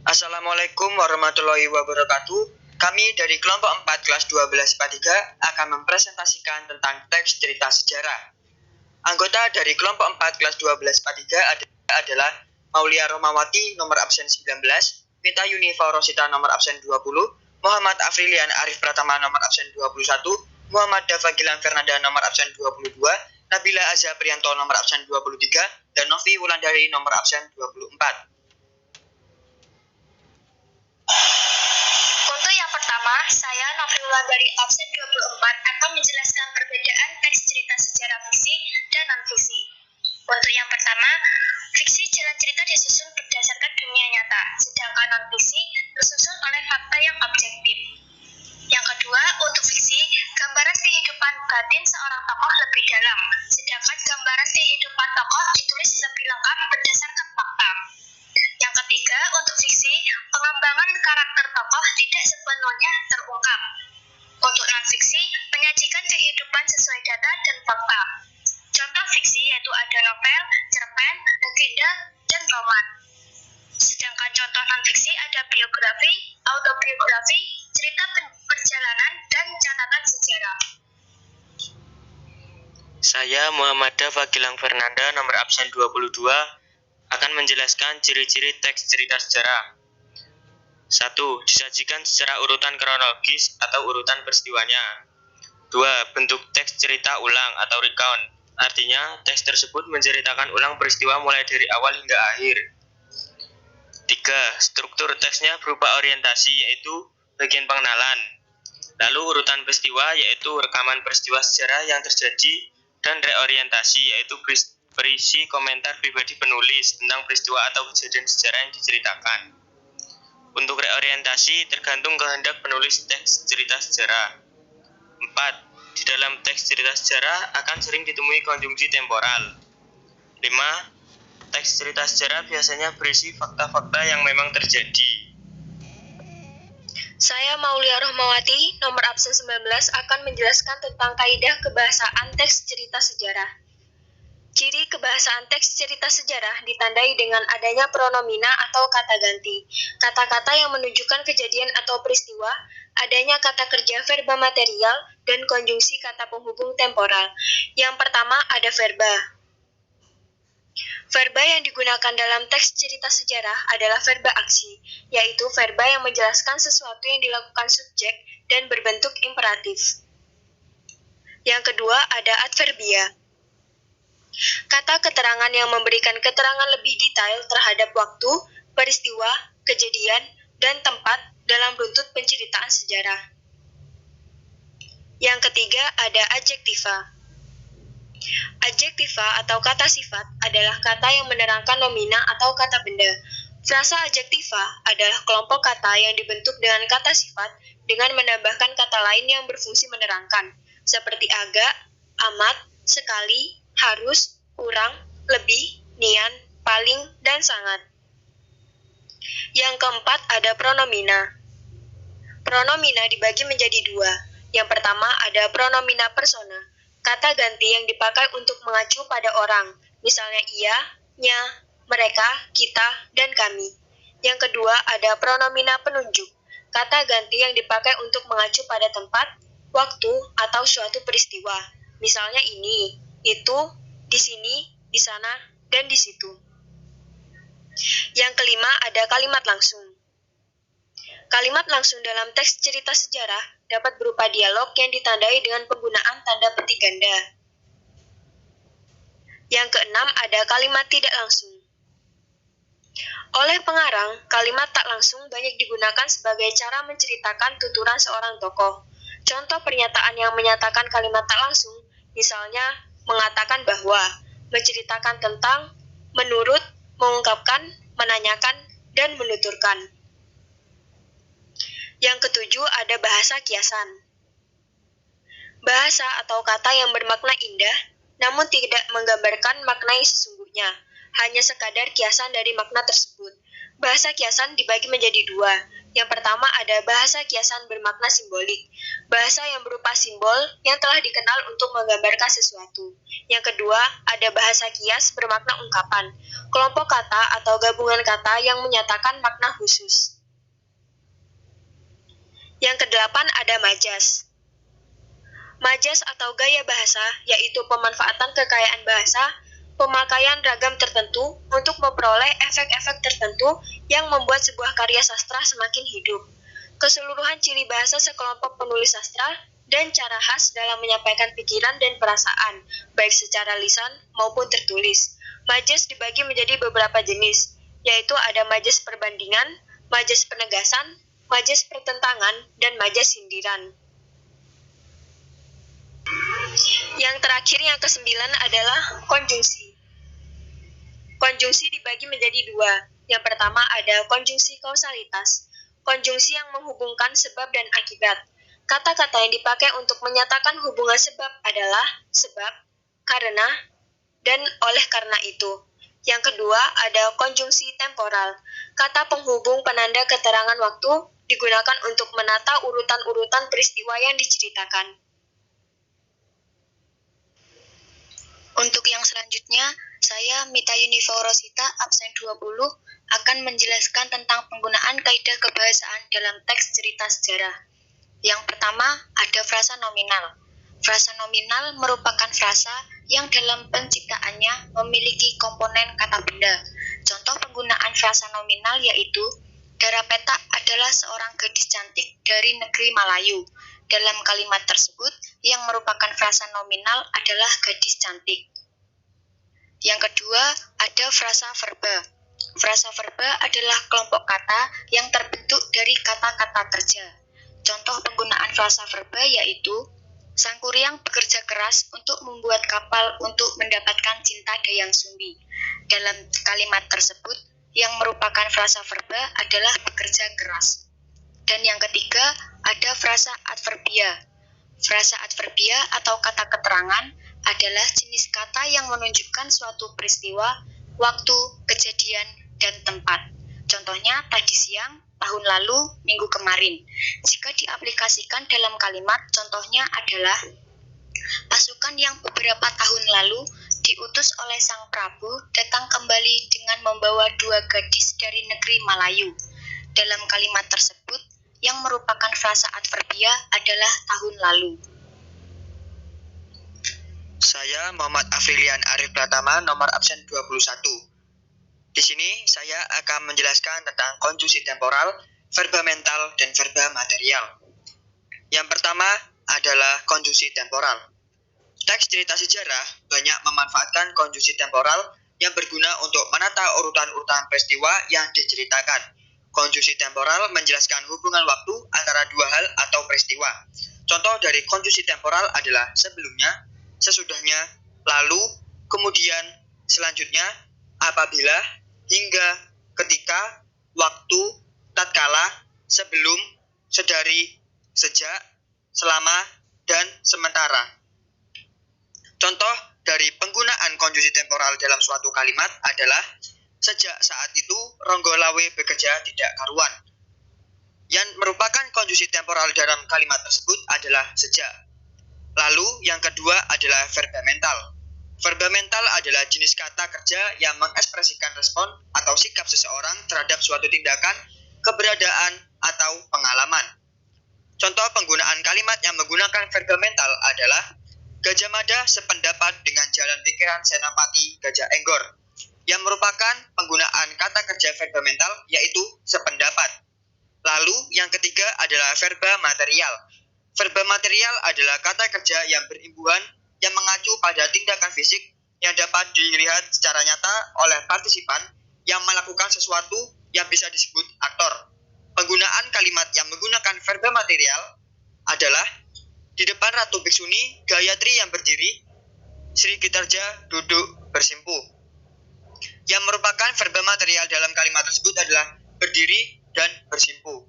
Assalamualaikum warahmatullahi wabarakatuh. Kami dari kelompok 4 kelas 12 IPA 3 akan mempresentasikan tentang teks cerita sejarah. Anggota dari kelompok 4 kelas 12 IPA 3 adalah Maulia Romawati nomor absen 19, Mita Yunifa Rosita nomor absen 20, Muhammad Afrilian Arif Pratama nomor absen 21, Muhammad Dava Gilang Fernanda nomor absen 22, Nabila Azza Priyanto nomor absen 23, dan Novi Wulandari nomor absen 24. Untuk yang pertama, saya Novi Wulandari absen 24 akan menjelaskan perbedaan teks cerita sejarah fiksi dan non-fiksi. Untuk yang pertama, fiksi jalan cerita disusun berdasarkan dunia nyata, sedangkan non-fiksi disusun oleh fakta yang objektif. Yang kedua, untuk fiksi, gambaran kehidupan batin seorang tokoh lebih dalam, sedangkan gambaran kehidupan tokoh ditulis lebih lengkap berdasarkan fakta. Yang ketiga, untuk fiksi, pengembangan karakter tokoh tidak sepenuhnya terungkap. Untuk non-fiksi, menyajikan kehidupan sesuai data dan fakta. Contoh fiksi yaitu ada novel, cerpen, legenda, dan roman. Sedangkan contoh non-fiksi ada biografi, autobiografi, cerita perjalanan, dan catatan sejarah. Saya Muhammad Dava Gilang Fernanda nomor absen 22 akan menjelaskan ciri-ciri teks cerita sejarah. 1. Disajikan secara urutan kronologis atau urutan peristiwanya. 2. Bentuk teks cerita ulang atau recount. Artinya, teks tersebut menceritakan ulang peristiwa mulai dari awal hingga akhir. 3. Struktur teksnya berupa orientasi yaitu bagian pengenalan. Lalu urutan peristiwa yaitu rekaman peristiwa sejarah yang terjadi dan reorientasi yaitu berisi komentar pribadi penulis tentang peristiwa atau kejadian sejarah yang diceritakan. Untuk reorientasi tergantung kehendak penulis teks cerita sejarah. 4. Di dalam teks cerita sejarah akan sering ditemui konjungsi temporal. 5. Teks cerita sejarah biasanya berisi fakta-fakta yang memang terjadi. Saya Maulia Romawati nomor absen 19 akan menjelaskan tentang kaidah kebahasaan teks cerita sejarah. Ciri kebahasaan teks cerita sejarah ditandai dengan adanya pronomina atau kata ganti, kata-kata yang menunjukkan kejadian atau peristiwa, adanya kata kerja verba material, dan konjungsi kata penghubung temporal. Yang pertama ada verba. Verba yang digunakan dalam teks cerita sejarah adalah verba aksi, yaitu verba yang menjelaskan sesuatu yang dilakukan subjek dan berbentuk imperatif. Yang kedua ada adverbia. Kata keterangan yang memberikan keterangan lebih detail terhadap waktu, peristiwa, kejadian, dan tempat dalam runtut penceritaan sejarah. Yang ketiga ada adjektiva. Adjektiva atau kata sifat adalah kata yang menerangkan nomina atau kata benda. Frasa adjektiva adalah kelompok kata yang dibentuk dengan kata sifat dengan menambahkan kata lain yang berfungsi menerangkan, seperti agak, amat, sekali, harus, kurang, lebih, nian, paling, dan sangat. Yang keempat ada pronomina. Pronomina dibagi menjadi dua. Yang pertama ada pronomina persona, kata ganti yang dipakai untuk mengacu pada orang, misalnya ia, nya, mereka, kita, dan kami. Yang kedua ada pronomina penunjuk, kata ganti yang dipakai untuk mengacu pada tempat, waktu, atau suatu peristiwa, misalnya ini, itu, di sini, di sana, dan di situ. Yang kelima ada kalimat langsung. Kalimat langsung dalam teks cerita sejarah dapat berupa dialog yang ditandai dengan penggunaan tanda petik ganda. Yang keenam ada kalimat tidak langsung. Oleh pengarang, kalimat tak langsung banyak digunakan sebagai cara menceritakan tuturan seorang tokoh. Contoh pernyataan yang menyatakan kalimat tak langsung, misalnya mengatakan bahwa, menceritakan tentang, menurut, mengungkapkan, menanyakan, dan menuturkan. Yang ketujuh ada bahasa kiasan. Bahasa atau kata yang bermakna indah, namun tidak menggambarkan makna yang sesungguhnya, hanya sekadar kiasan dari makna tersebut. Bahasa kiasan dibagi menjadi dua. Yang pertama ada bahasa kiasan bermakna simbolik, bahasa yang berupa simbol yang telah dikenal untuk menggambarkan sesuatu. Yang kedua ada bahasa kias bermakna ungkapan, kelompok kata atau gabungan kata yang menyatakan makna khusus. Yang kedelapan ada majas. Majas atau gaya bahasa yaitu pemanfaatan kekayaan bahasa, pemakaian ragam tertentu untuk memperoleh efek-efek tertentu yang membuat sebuah karya sastra semakin hidup. Keseluruhan ciri bahasa sekelompok penulis sastra dan cara khas dalam menyampaikan pikiran dan perasaan, baik secara lisan maupun tertulis. Majas dibagi menjadi beberapa jenis, yaitu ada majas perbandingan, majas penegasan, majas pertentangan, dan majas sindiran. Yang terakhir, yang kesembilan adalah konjungsi. Konjungsi dibagi menjadi dua. Yang pertama ada konjungsi kausalitas, konjungsi yang menghubungkan sebab dan akibat. Kata-kata yang dipakai untuk menyatakan hubungan sebab adalah sebab, karena, dan oleh karena itu. Yang kedua ada konjungsi temporal. Kata penghubung penanda keterangan waktu digunakan untuk menata urutan-urutan peristiwa yang diceritakan. Untuk yang selanjutnya, saya Mita Yuniforosita, absen 20, akan menjelaskan tentang penggunaan kaidah kebahasaan dalam teks cerita sejarah. Yang pertama, ada frasa nominal. Frasa nominal merupakan frasa yang dalam penciptaannya memiliki komponen kata benda. Contoh penggunaan frasa nominal yaitu, Darapeta adalah seorang gadis cantik dari negeri Malayu. Dalam kalimat tersebut, yang merupakan frasa nominal adalah gadis cantik. Yang kedua, ada frasa verba. Frasa verba adalah kelompok kata yang terbentuk dari kata-kata kerja. Contoh penggunaan frasa verba yaitu, Sang Kuryang bekerja keras untuk membuat kapal untuk mendapatkan cinta Dayang Sumbi. Dalam kalimat tersebut, yang merupakan frasa verba adalah bekerja keras. Dan yang ketiga, ada frasa adverbia. Frasa adverbia atau kata keterangan adalah jenis kata yang menunjukkan suatu peristiwa, waktu, kejadian, dan tempat. Contohnya tadi siang, tahun lalu, minggu kemarin. Jika diaplikasikan dalam kalimat, contohnya adalah pasukan yang beberapa tahun lalu diutus oleh Sang Prabu datang kembali dengan membawa 2 gadis dari negeri Malayu. Dalam kalimat tersebut, yang merupakan frasa adverbia adalah tahun lalu. Saya Muhammad Afrilian Arif Pratama, nomor absen 21. Di sini saya akan menjelaskan tentang konjungsi temporal, verba mental, dan verba material. Yang pertama adalah konjungsi temporal. Teks cerita sejarah banyak memanfaatkan konjungsi temporal yang berguna untuk menata urutan-urutan peristiwa yang diceritakan. Konjungsi temporal menjelaskan hubungan waktu antara dua hal atau peristiwa. Contoh dari konjungsi temporal adalah sebelumnya, sesudahnya, lalu, kemudian, selanjutnya, apabila, hingga, ketika, waktu, tatkala, sebelum, sedari, sejak, selama, dan sementara. Contoh dari penggunaan konjungsi temporal dalam suatu kalimat adalah sejak saat itu Ronggolawe bekerja tidak karuan. Yang merupakan konjungsi temporal dalam kalimat tersebut adalah sejak. Lalu yang kedua adalah verba mental. Verba mental adalah jenis kata kerja yang mengekspresikan respon atau sikap seseorang terhadap suatu tindakan, keberadaan, atau pengalaman. Contoh penggunaan kalimat yang menggunakan verba mental adalah Gajah Mada sependapat dengan jalan pikiran Senapati Gajah Enggor, yang merupakan penggunaan kata kerja verba mental yaitu sependapat. Lalu yang ketiga adalah verba material. Verba material adalah kata kerja yang berimbuhan yang mengacu pada tindakan fisik yang dapat dilihat secara nyata oleh partisipan yang melakukan sesuatu yang bisa disebut aktor. Penggunaan kalimat yang menggunakan verba material adalah di depan Ratu Biksuni, Gayatri yang berdiri, Sri Gitarja duduk bersimpuh. Yang merupakan verba material dalam kalimat tersebut adalah berdiri dan bersimpuh.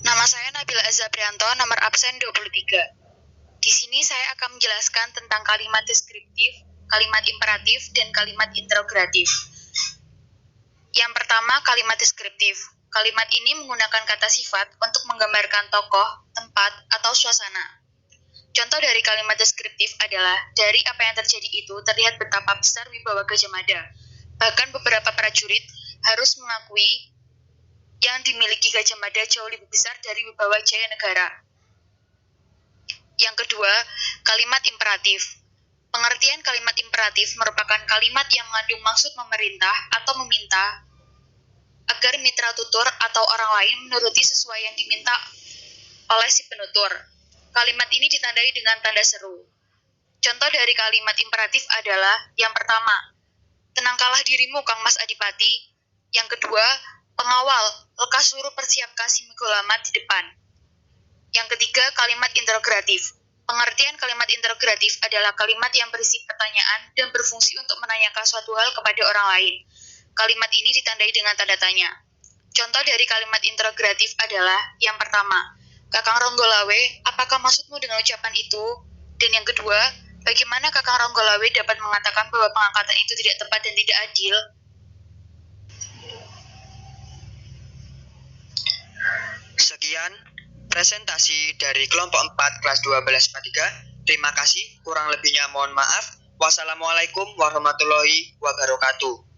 Nama saya Nabila Azaprianto, nomor absen 23. Di sini saya akan menjelaskan tentang kalimat deskriptif, kalimat imperatif, dan kalimat interrogatif. Pertama, kalimat deskriptif. Kalimat ini menggunakan kata sifat untuk menggambarkan tokoh, tempat, atau suasana. Contoh dari kalimat deskriptif adalah, dari apa yang terjadi itu terlihat betapa besar wibawa Gajah Mada. Bahkan beberapa prajurit harus mengakui yang dimiliki Gajah Mada jauh lebih besar dari wibawa Jaya Negara. Yang kedua, kalimat imperatif. Pengertian kalimat imperatif merupakan kalimat yang mengandung maksud memerintah atau meminta agar mitra tutur atau orang lain menuruti sesuai yang diminta oleh si penutur. Kalimat ini ditandai dengan tanda seru. Contoh dari kalimat imperatif adalah, yang pertama, tenangkanlah dirimu Kang Mas Adipati. Yang kedua, pengawal, lekas suruh persiapkan si Megolamat di depan. Yang ketiga, kalimat interrogatif. Pengertian kalimat interrogatif adalah kalimat yang berisi pertanyaan dan berfungsi untuk menanyakan suatu hal kepada orang lain. Kalimat ini ditandai dengan tanda tanya. Contoh dari kalimat interrogatif adalah, yang pertama, Kakang Ronggolawe, apakah maksudmu dengan ucapan itu? Dan yang kedua, bagaimana Kakang Ronggolawe dapat mengatakan bahwa pengangkatan itu tidak tepat dan tidak adil? Sekian presentasi dari kelompok 4 kelas 12 IPA 3. Terima kasih, kurang lebihnya mohon maaf. Wassalamualaikum warahmatullahi wabarakatuh.